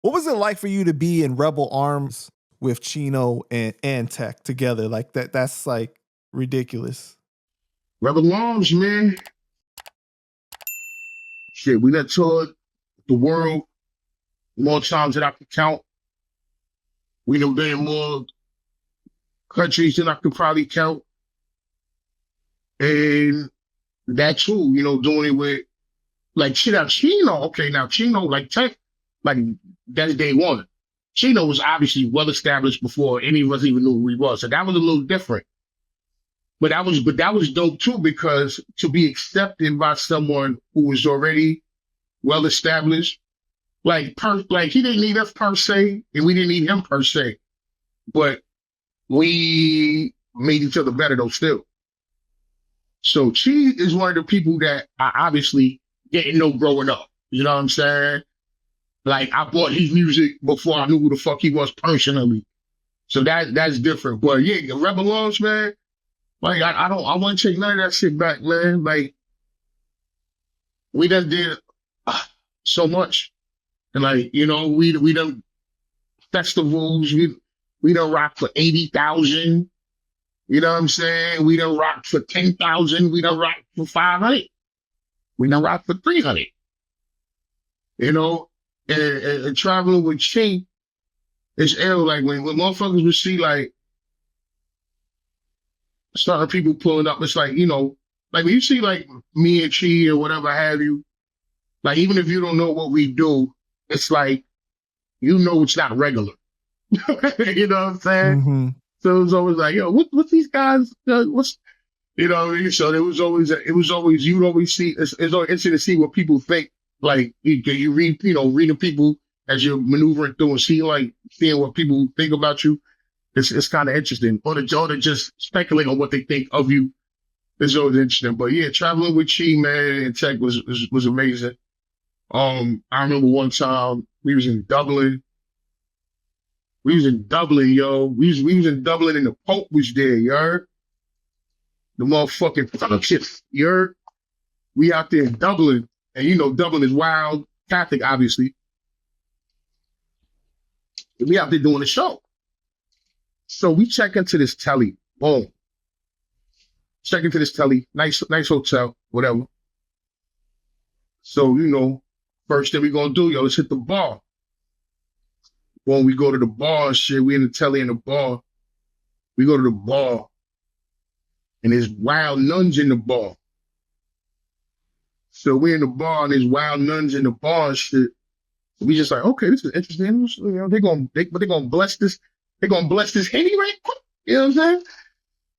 What was it like for you to be in Rebel Arms with Chino and Tech together? Like that's like ridiculous. Rebel Arms, man. Shit, we done toured the world more times than I can count. We done been in more countries than I could probably count. And that too, you know, doing it with like shit out Chino. Okay, now Chino, like Tech, like that's day one. Chino was obviously well established before any of us even knew who he was. So that was a little different. But that was dope too, because to be accepted by someone who was already well established, like he didn't need us per se, and we didn't need him per se. But we made each other better though still. So Chi is one of the people that I obviously didn't know growing up. You know what I'm saying? Like I bought his music before I knew who the fuck he was personally. So that's different. But yeah, Rebel Arms, man. Like I want to take none of that shit back, man. Like we done did so much, and like you know we done festivals. We done rock for 80,000. You know what I'm saying? We done rock for 10,000. We done rock for 500. We done rock for 300. You know, and traveling with Chi, it's ill. Like when motherfuckers would see like starting people pulling up, it's like, you know, like when you see like me and Chi or whatever have you, like even if you don't know what we do, it's like, you know, it's not regular. You know what I'm saying? Mm-hmm. So it was always like, yo, what's these guys? What's, you know? So it was always you'd always see. It's always interesting to see what people think. Like you read, you know, reading people as you're maneuvering through and seeing what people think about you. It's kind of interesting. Or to just speculate on what they think of you. It's always interesting. But yeah, traveling with Chi, man, and Tech was amazing. I remember one time we was in Dublin. We was in Dublin, yo. We was in Dublin and the Pope was there, you heard? The motherfucking shit, you heard? We out there in Dublin, and you know Dublin is wild, Catholic, obviously. And we out there doing a show. So we check into this telly, boom. Check into this telly, nice hotel, whatever. So, you know, first thing we gonna do, yo, let's hit the bar. When we go to the bar and shit, we in the telly in the bar. We go to the bar, and there's wild nuns in the bar. So we in the bar, and there's wild nuns in the bar and shit. We just like, okay, this is interesting. You know, they're gonna bless this. They're gonna bless this Henny right quick. You know what I'm saying?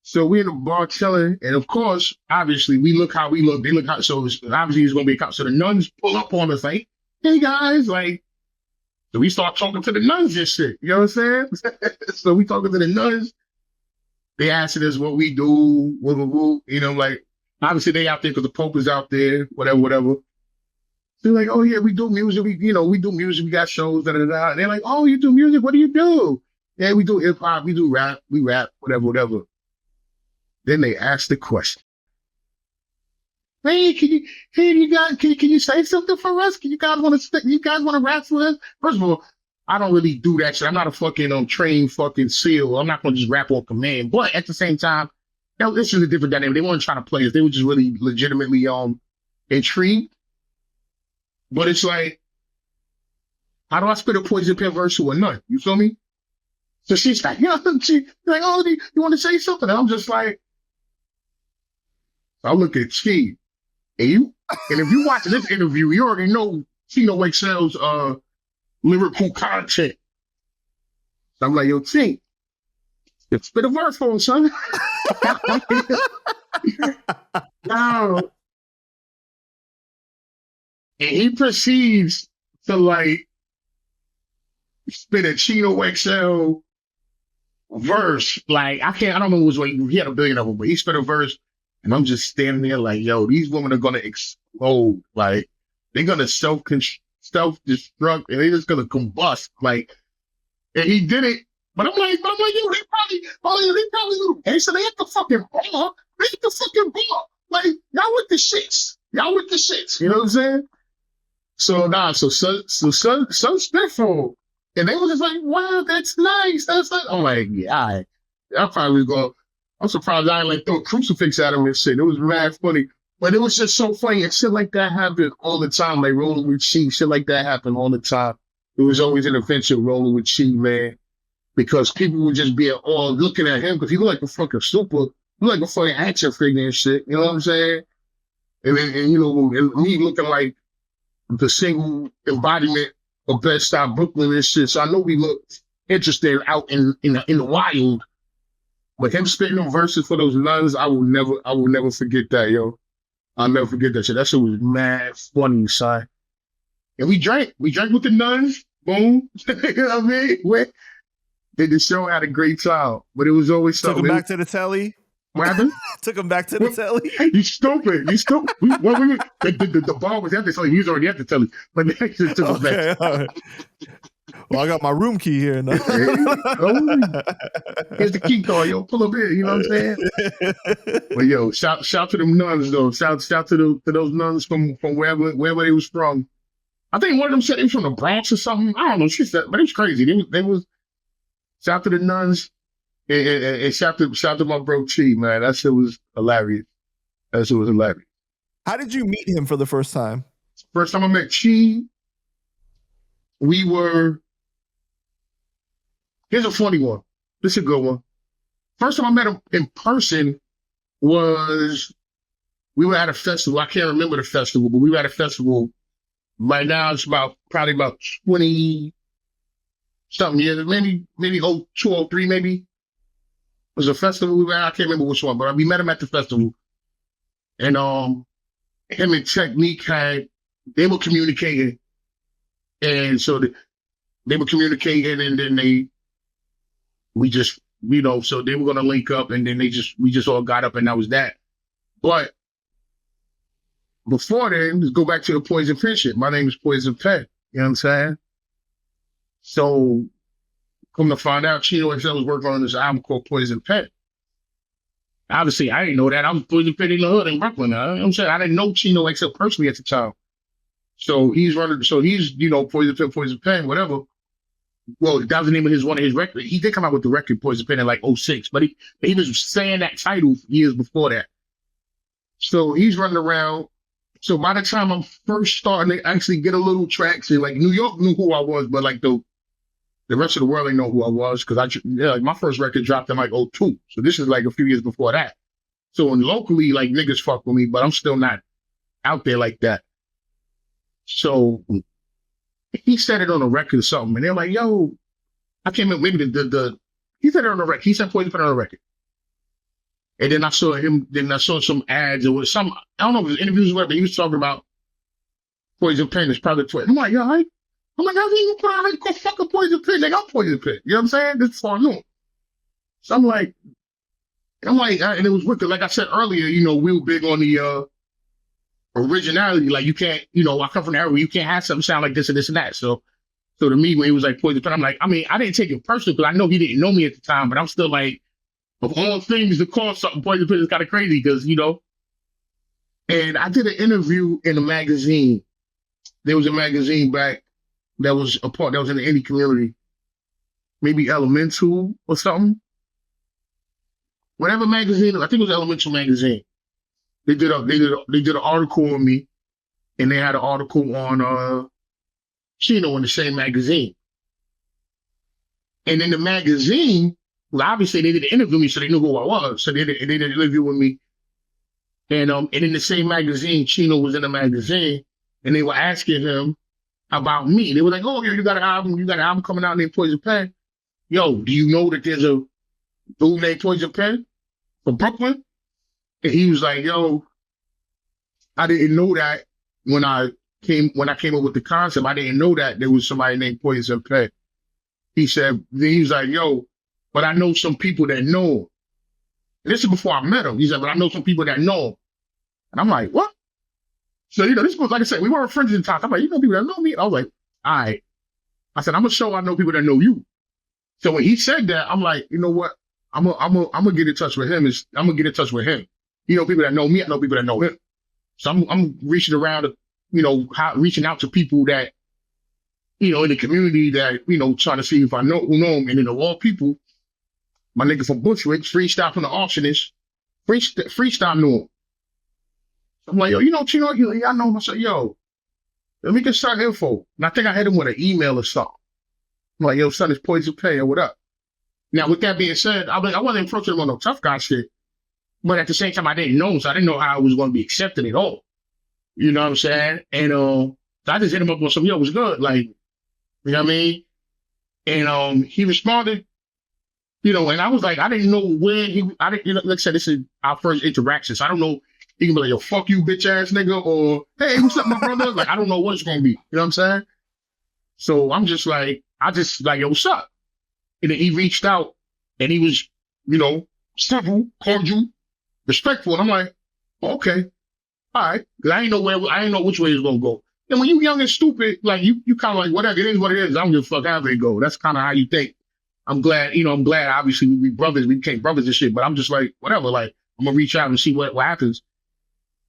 So we in the bar chilling, and of course, obviously, we look how we look. They look how. So obviously, it's gonna be a cop. So the nuns pull up on us like, hey guys, like. So we start talking to the nuns and shit. You know what I'm saying? So we talking to the nuns. They asking us what we do, you know, like, obviously they out there because the Pope is out there, whatever. They're like, oh yeah, we do music. We do music. We got shows, da. And they're like, oh, you do music? What do you do? Yeah, we do hip hop. We do rap. We rap, whatever. Then they ask the question. Hey, can you say something for us? You guys want to rap for us? First of all, I don't really do that shit. I'm not a fucking trained fucking SEAL. I'm not gonna just rap on command. But at the same time, you know, this is a different dynamic. They weren't trying to play us. They were just really legitimately intrigued. But it's like, how do I spit a poison pen verse to a nun? You feel me? So she's like, she's like, oh, you want to say something? And I'm just like, I look at Chi. And if you watch this interview, you already know Chino XL's lyrical content. So I'm like, yo, Chi, spit a verse for him, son. Now, and he proceeds to like spit a Chino XL verse. Like I don't know what was like, he had a billion of them, but he spit a verse. And I'm just standing there like, yo, these women are going to explode. Like, they're going to self-destruct and they're just going to combust. Like, and he did it. But I'm like, yo, they probably, hey, so they at the fucking bar. They at the fucking bar. Like, y'all with the shits. You know what I'm saying? So spitful. And they were just like, wow, that's nice. That's like, I'm like, yeah, I probably go. I'm surprised I ain't like throw a crucifix at him and shit. It was mad funny. But it was just so funny. And shit like that happened all the time. Like rolling with Chi, shit like that happened all the time. It was always an adventure rolling with Chi, man. Because people would just be all looking at him because he looked like a fucking looked like a fucking action figure and shit. You know what I'm saying? And you know, and me looking like the single embodiment of Bed-Stuy Brooklyn and shit. So I know we looked interested out in the wild. But him spitting on verses for those nuns, I will never forget that, yo. I'll never forget that shit. That shit was mad funny, son. And we drank with the nuns. Boom. You know what I mean? Did the show, had a great time. But it was always something. Took him back to the telly. What happened? Took him back to the telly. You stupid. The bar was at the telly. He was already at the telly. But they just took him back. Right. Well, I got my room key here now. Here's the key card, yo. Pull up here. You know what I'm saying? But yo, shout to them nuns though. Shout to those nuns from wherever they was from. I think one of them said they was from the Bronx or something. I don't know. She said, but it was crazy. They was shout to the nuns and shout to my bro Chi, man. That shit was hilarious. How did you meet him for the first time? First time I met Chi, here's a funny one. This is a good one. First time I met him in person was, we were at a festival. I can't remember the festival, but we were at a festival. Right now it's probably about 20 something years, maybe 203 maybe. It was a festival we were at. I can't remember which one, but we met him at the festival. And him and Technique they were communicating. And so they were communicating, and then we just, you know, so they were going to link up, and then we just all got up, and that was that. But before then, let's go back to the Poison Pen shit. My name is Poison Pen. You know what I'm saying? So, come to find out, Chino XL was working on this album called Poison Pen. Obviously, I didn't know that. I was Poison Pen in the hood in Brooklyn. You know what I'm saying? I didn't know Chino XL personally at the time. So he's, you know, Poison Pen, whatever. Well, that was the name of one of his records. He did come out with the record Poison Pen in like 06, but he was saying that title years before that. So he's running around. So by the time I'm first starting to actually get a little traction, like New York knew who I was, but like the rest of the world didn't know who I was, because like my first record dropped in like 02. So this is like a few years before that. So locally, like niggas fuck with me, but I'm still not out there like that. So he said it on a record or something, and they're like, yo, I can't remember, maybe he said it on a record. He said Poison Pen on a record. And then I saw some ads, or some, I don't know if it was interviews or whatever, but he was talking about Poison Pen is probably Twitter. I'm like, yo, how do you put out like fucking Poison Pen? Like, I'm Poison Pen. You know what I'm saying? This is all I know. So I'm like, and it was wicked. Like I said earlier, you know, we were big on the originality. Like, you can't, you know, I come from the era where you can't have something sound like this and this and that. So to me, when he was like Poison Pen, I'm like, I mean, I didn't take it personally because I know he didn't know me at the time, but I'm still like, of all things to call something Poison Pen is kind of crazy because, you know. And I did an interview in a magazine. There was a magazine back that was in the indie community, maybe Elemental or something. Whatever magazine, I think it was Elemental magazine. They did an article on me, and they had an article on Chino in the same magazine. And in the magazine, well, obviously they didn't interview me, so they knew who I was. So they did an interview with me. And in the same magazine, Chino was in the magazine, and they were asking him about me. They were like, oh, you got an album coming out named Poison Pen. Yo, do you know that there's a dude named Poison Pen from Brooklyn? And he was like, yo, I didn't know that when I came up with the concept. I didn't know that there was somebody named Poison Pen. He was like, yo, but I know some people that know him. And this is before I met him. He said, but I know some people that know him. And I'm like, what? So, you know, this was, like I said, we weren't friends at the time. I'm like, you know people that know me? I was like, all right. I said, I'm going to show I know people that know you. So when he said that, I'm like, you know what? I'm gonna get in touch with him. I'm going to get in touch with him. You know people that know me, I know people that know him. So I'm reaching around to, reaching out to people that, in the community that, trying to see if I know who know him. And then of all people, my nigga from Bushwick, freestyle from the auctionist, freestyle knew him. I'm like, yo, Chino, I know him. I said, yo, let me get some info. And I think I hit him with an email or something. I'm like, yo, son, it's Poison Pay, or what up? Now, with that being said, I wasn't approaching him on no tough guy shit. But at the same time, I didn't know him, so I didn't know how I was going to be accepted at all. You know what I'm saying? And so I just hit him up on some, yo, what's good? Like, you know what I mean? And he responded, and I was like, I didn't know where like I said, this is our first interaction. So I don't know. He can be like, yo, fuck you, bitch ass nigga, or hey, what's up, my brother? Like, I don't know what it's going to be. You know what I'm saying? So I'm just like, yo, what's up? And then he reached out and he was, civil, cordial, respectful. And I'm like, okay, all right. Cause I ain't know which way it's going to go. And when you young and stupid, like you kind of like, whatever, it is what it is. I don't give a fuck how it go. That's kind of how you think. I'm glad, obviously we brothers, we became brothers and shit, but I'm just like, whatever, like, I'm going to reach out and see what happens.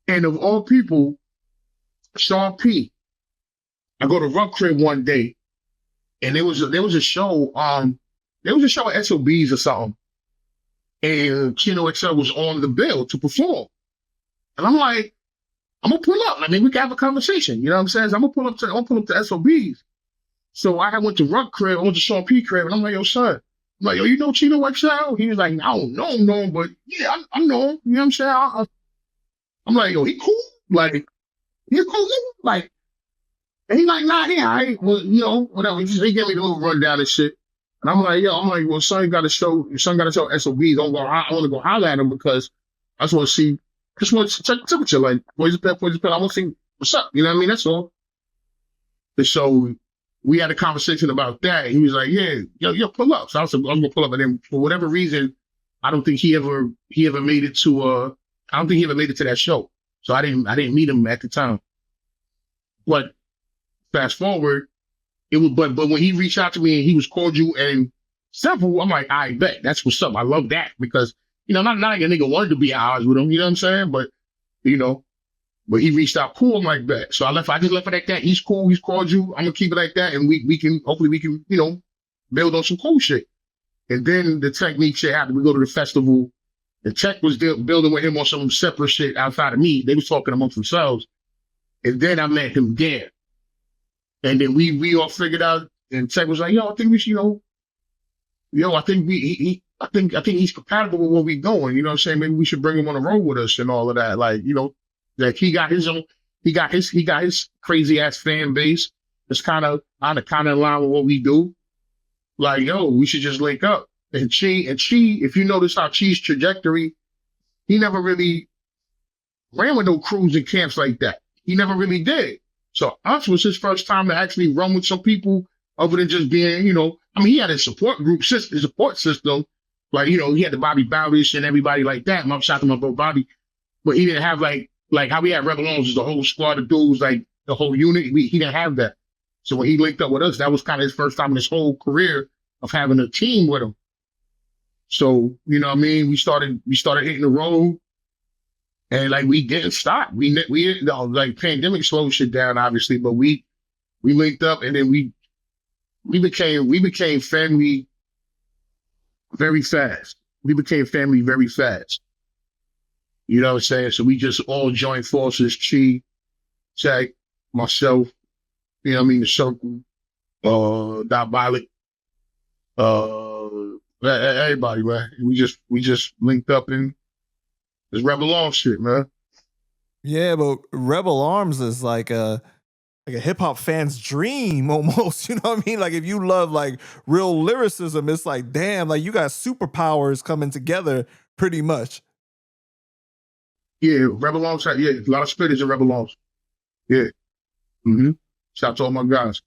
And of all people, Sean P. I go to Rough Crib one day, and there was a show at SOBs or something, and Chino XL was on the bill to perform. And I'm like, I'm gonna pull up. I mean, we can have a conversation. You know what I'm saying? So I'm gonna pull up to SOBs. So I went to Rough Crib, I went to Sean P. Crib, and I'm like, yo, son. I'm like, yo, you know Chino XL? He was like, I don't know him, but yeah, I know him. You know what I'm saying? I'm like, yo, he cool? Like, he cool? Like, and he like, nah, yeah, all right. Well, whatever. He gave me the little rundown and shit. And I'm like, well, son got to show SOBs. I want to go holler at him because I just want to check the temperature. Like, Poison Pet. I want to see what's up. You know what I mean? That's all. And so we had a conversation about that. He was like, yeah, yo, pull up. So I said, I'm going to pull up. And then for whatever reason, I don't think he ever made it to, that show. So I didn't meet him at the time. But fast forward, it was, but when he reached out to me and he was cordial and simple, I'm like, I bet that's what's up. I love that because, not like a nigga wanted to be at odds with him, you know what I'm saying? But, but he reached out cool, I'm like, bet. So I just left it at that. He's cool, he's cordial. I'm gonna keep it like that. And hopefully we can, build on some cool shit. And then the Technique shit happened. We go to the festival. The Tech was building with him on some separate shit outside of me. They was talking amongst themselves. And then I met him there. And then we all figured out, and Tech was like, yo, I think we should, I think he's compatible with where we going. You know what I'm saying? Maybe we should bring him on the road with us and all of that. Like, like he got his crazy ass fan base. It's kind of in line with what we do. Like, yo, we should just link up. And Chi, if you notice how Chi's trajectory, he never really ran with no crews and camps like that. He never really did. So us was his first time to actually run with some people other than just being, he had a support system. Like, he had the Bobby Bowdish and everybody like that. I'm shout out to my bro Bobby. But he didn't have like how we had Rebel Arms, the whole squad of dudes, like the whole unit. He didn't have that. So when he linked up with us, that was kind of his first time in his whole career of having a team with him. So, you know what I mean? We started hitting the road. And like we didn't stop. We like pandemic slowed shit down, obviously, but we linked up and then we became family very fast. We became family very fast. You know what I'm saying? So we just all joined forces, Chi, Tech, myself, the circle, Diabolic, everybody, man. We just linked up and it's Rebel Arms shit, man. Yeah, but Rebel Arms is like a hip hop fan's dream almost. You know what I mean? Like if you love like real lyricism, it's like, damn, like you got superpowers coming together pretty much. Yeah, Rebel Arms, yeah, a lot of spitters in Rebel Arms. Yeah. Mm-hmm. Shout out to all my guys.